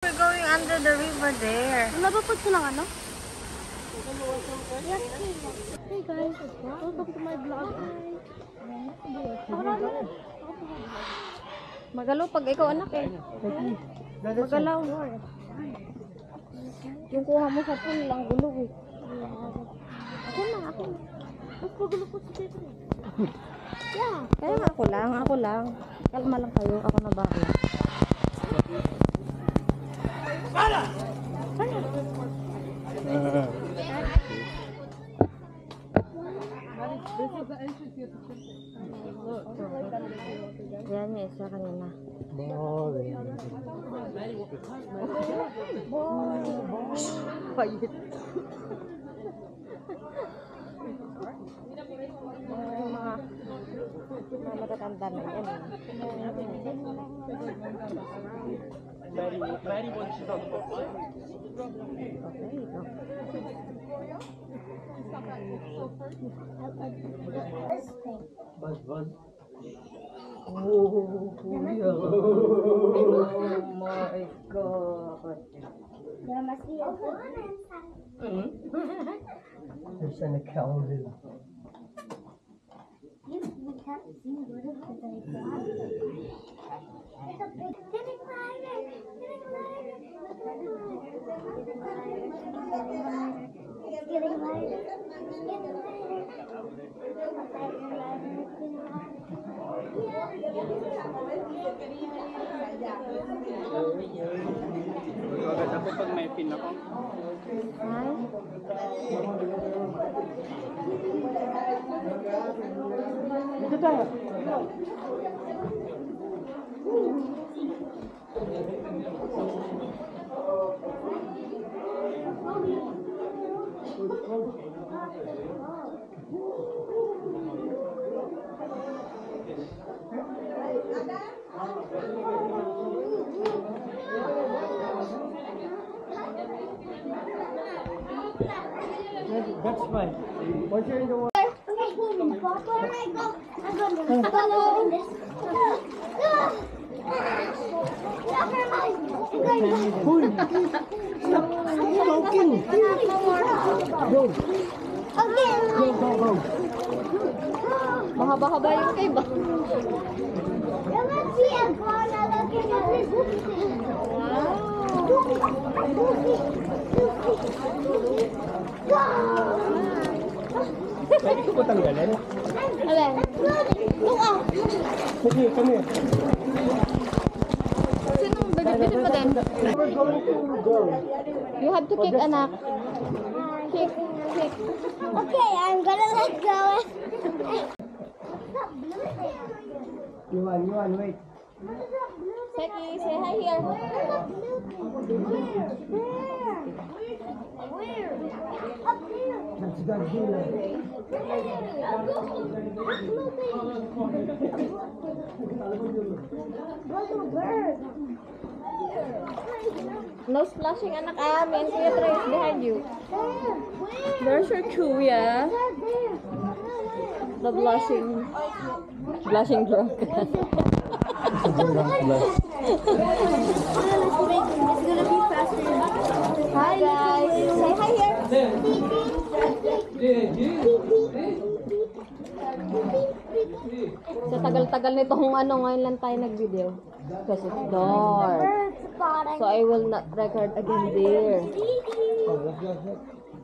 We're going under the river there. Nabapag ko lang ano? Hey guys, welcome to my vlog. Magalaw pag ikaw anak eh. Magalaw. Yung kuha mo sa pool lang gulo eh. Ako na. Mas magulo po si Peter. Yeah. Kaya ako lang. Kalma lang kayo. Ako na bahala. Yan yung isa kanina. Payit. Mga matatanda na yan. Maddie wants to talk about fun. Buzz. Oh, kuya. Oh my God. There must be a good There's an accountant. We can't see what is the day. It's a big getting lighter. It's getting lighter. Agad ako pag may pin ako. Dito tayo. That's fine. Once you're in the water. Hoy! Stop smoking! Go! Go! Mahaba-haba yung cave ba? Pwede ko ba tanggalin? Alin? Sige, kami. Sinong bigit pa din? We're going to go. You have to kick anak. Kick. Okay, I'm gonna let go. Yuan, wait. Seki, say hi here. Where? Up here. That's Godzilla. Little bird. No splashing anak me and Kuya Trace behind you. There. Where? There's your Kuya. There. The blushing drunk. Hi guys. Say hi here. Sa tagal-tagal nitong ngayon lang tayo nag-video. Because it's dark. So I will not record again there.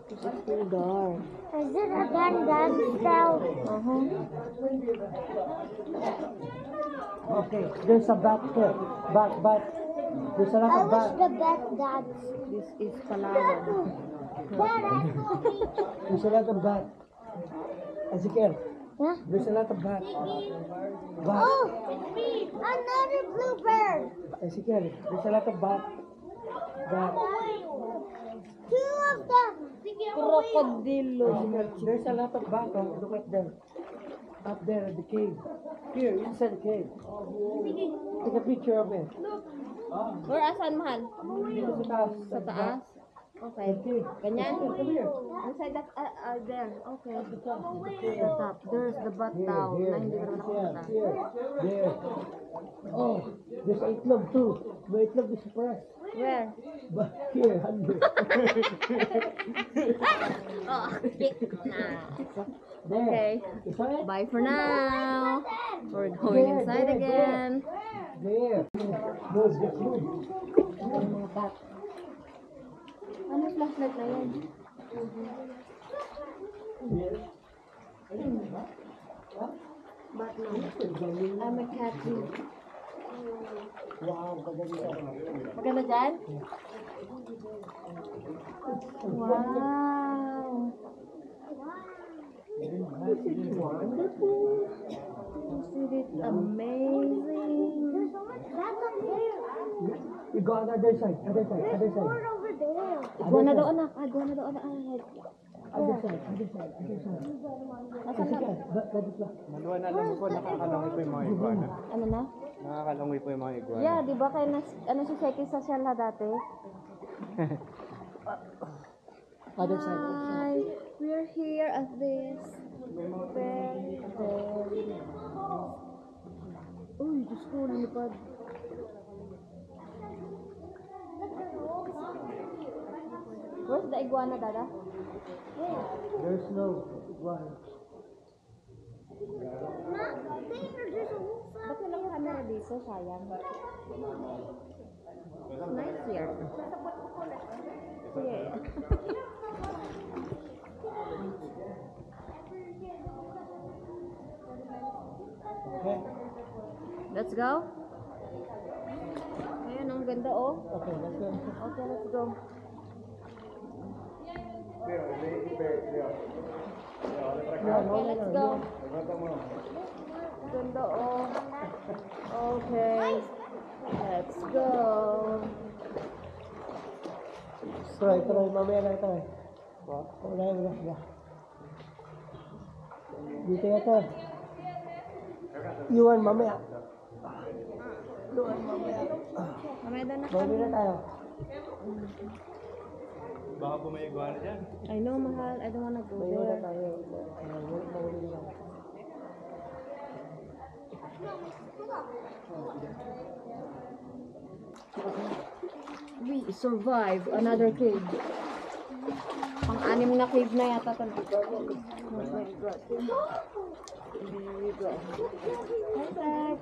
It's too dark. Is it again that spell? Okay, there's a bat here. Bat. There's a lot I of wish bat. the bat dad. This is Palawan. Dad, I There's a lot of bat. Ezekiel, Huh? there's a lot of bat. Bat. Oh, another bluebird. Ezekiel, there's a lot of bat. Bat. Two of them. Krokodilo. Ezekiel, there's a lot of bat. Oh, look at them. Up there at the cave. Here, inside the cave. Take a picture of it. Where asan mahal? Dito sa taas. Sa taas? Okay. Ganyan. Inside that, there. Okay. The top. There's the butt down. Na hindi ko naman nakakita. There. Oh, there's itlog too. May itlog is press. Where? But here, under. Oh, pick na. There. Okay. Is that it? Bye for now. We're going inside again. There. Move, just move. Ano flashlight na yan? Batman. I'm a cat too. Wow, maganda. Maganda dyan? Wow. Isn't it wonderful? Isn't it amazing? That's up there. You go on the other side, other side, other side. Over there. Iguana daw anak. Iguana daw anak. Other side, other side, other side. Asan na? That is what. Maluwan na alam mo po, nakakalangoy po yung mga iguana. Ano na? Nakakalangoy po yung mga iguana. Yeah, di ba kayo ano si Seki sa Shell dati? Other side. Hi, we're here at this very. Uy, Diyos ko, lumipad. Where's the iguana, Dada? There's no one. Ba't walang camera dito? Sayang. Nice here. Yeah. Okay. Let's go. Ayan, ang ganda oh. Okay, let's go. Okay, let's go. Let's go. Ganda oh. Okay. Let's go. Try, mamaya na ito. Wala. Dito ito. Iwan, mamaya. Mamaya doon na Bawin na tayo. Baka po may iguana dyan. I know, mahal. I don't wanna go Bawin na there. tayo. Bawin na. We survived another cave. Pang-anim na cave na yata ito. Oh my God. There we go. Hi, Zach.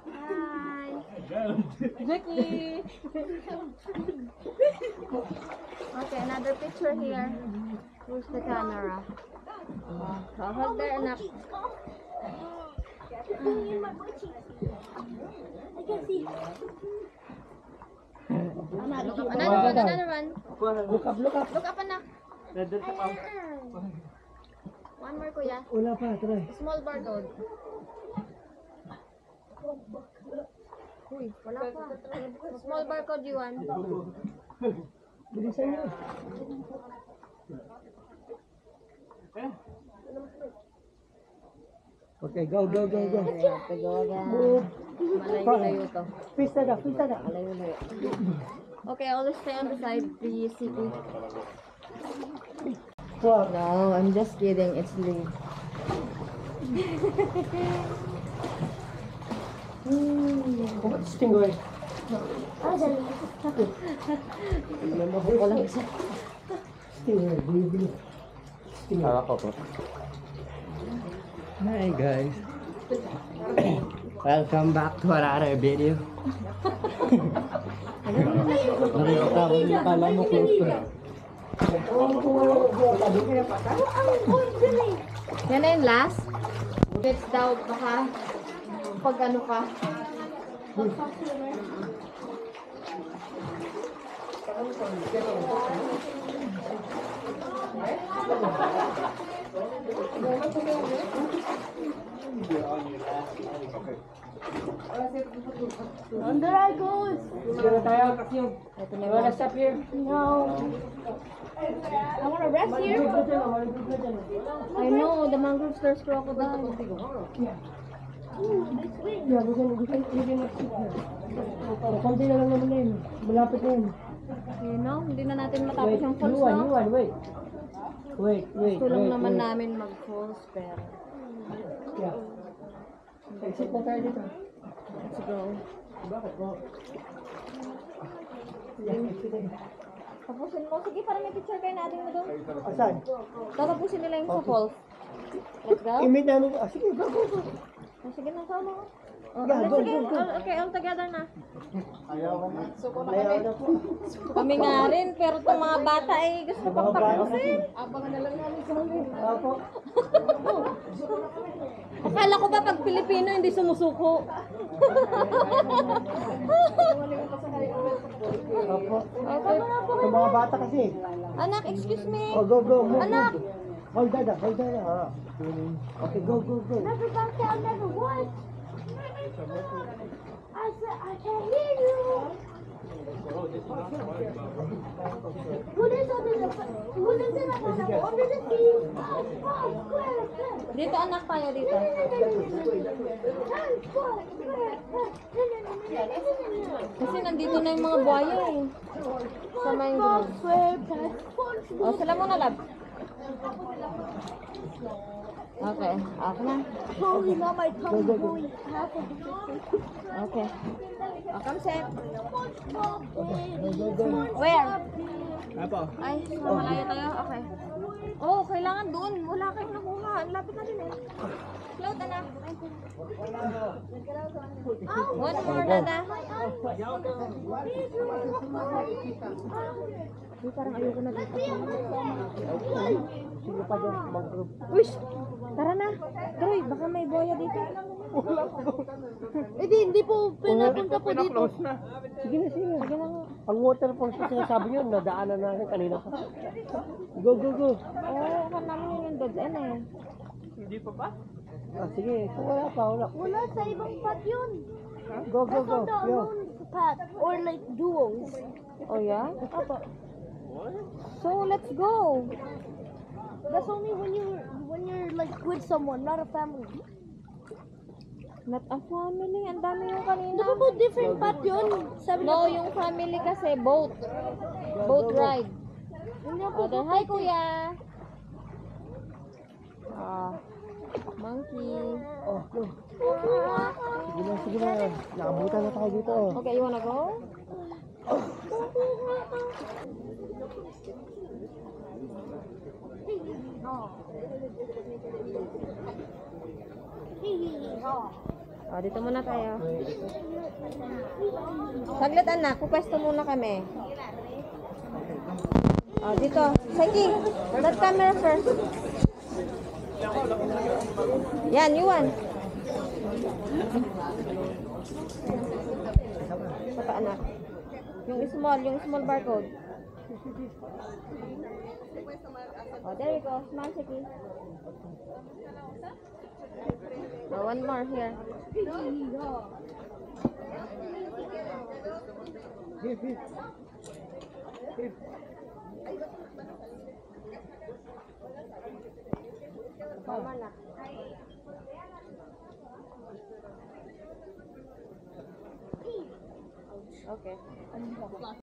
Hi. Jackie. Okay, another picture here. Where's the camera? I'll hold there enough. I can see. Another one. Look up. Look up, anak. One more, kuya. Wala pa, try. Small barcode. Uy, wala pa. Small barcode you want? Bilisan niyo. Okay, go. Go again. Move. Malayo to. Pista na. Malayo. Okay, always stay on the side, the city. Wow. No, I'm just kidding. It's Lee. What's stingray? Ko lang siya. Stingray, baby. Stingray. Ako po. Hi guys. Welcome back to another video. Nakikita ko yung kala mo close to. Yan na yung last. It's daw baka pag ano ka. Under I goes. Siguro tayo kasi yung... Ito na You wanna yung stop here? No. I want to rest here. I know, the mangrove there's crocodile. Yeah, we can sit here. Konti na lang naman yun. Malapit na yun. You know, hindi na natin matapos Wait, yung falls, new one, no? new one, wait. Wait. Gusto lang naman wait. namin mag-falls, pero Yeah. Okay, sit na tayo dito. let's go. Bakit mo? Yeah, sige. Tapusin mo. Sige, para may picture kayo natin mo doon. Asan? Tatapusin nila yung sa falls. Let's go. I-meet namin. Ah, sige, go. Oh, sige na, sama ko. Oh, Yeah, go, sige. go. Okay, all together na. Ayaw na po. Kami nga rin, pero itong mga bata ay gusto pang tapusin. Abangan na lang namin sa huli. Apo. Akala ko ba pag Pilipino hindi sumusuko? Apo. Okay. Sa mga bata kasi. Anak, excuse me. Oh, go. Move, Anak. move. Hold that. Ah. Okay, go. Never back down, never once. I said, I can't hear you. What is under the under the sea? Oh, square. Dito anak tayo dito. Kasi nandito na yung mga buhaya eh. Sa mangrove. Oh, sila muna lab. Okay, ako na. Holy, not my tongue is going half of the Okay. Come set. SpongeBob. Where? Apa? Ay, malayo tayo. Okay. Oh, kailangan doon. Wala kayong nakuha. Ang lapit na din eh. Float, anak. One more, Dada. Uy, parang ayoko na dito. Sige pa dyan, mag-group. Uy! Tara na. Troy, baka may boya dito. Hindi po pinapunta po dito. Sige na. Sige na nga. Ang waterfalls na sinasabi nyo, nadaanan natin kanina pa. Go. Oo, kan namin yun yung dead end eh. Ah, sige, kung wala pa. Wala sa ibang path yun. Go. That's on the Yo. alone path or like duos. Oh yeah? So, let's go. That's only when you're like with someone, not a family. Not a family. Ang dami yung kanina. Di ba po different path yun? Sabi No, na yung family kasi boat. Boat ride. hindi po. Other, hi kuya. Monkey. Oh, go. Sige na. Nakabutan na tayo dito. Oh. Okay, you wanna go? Dito muna tayo. Saglit anak, pupwesto muna kami. Dito. Sagi, that camera first. Yan, you want. Saka anak. Yung small barcode. There you go. Smile, Sagi. One more here. Here. Mama na. Okay.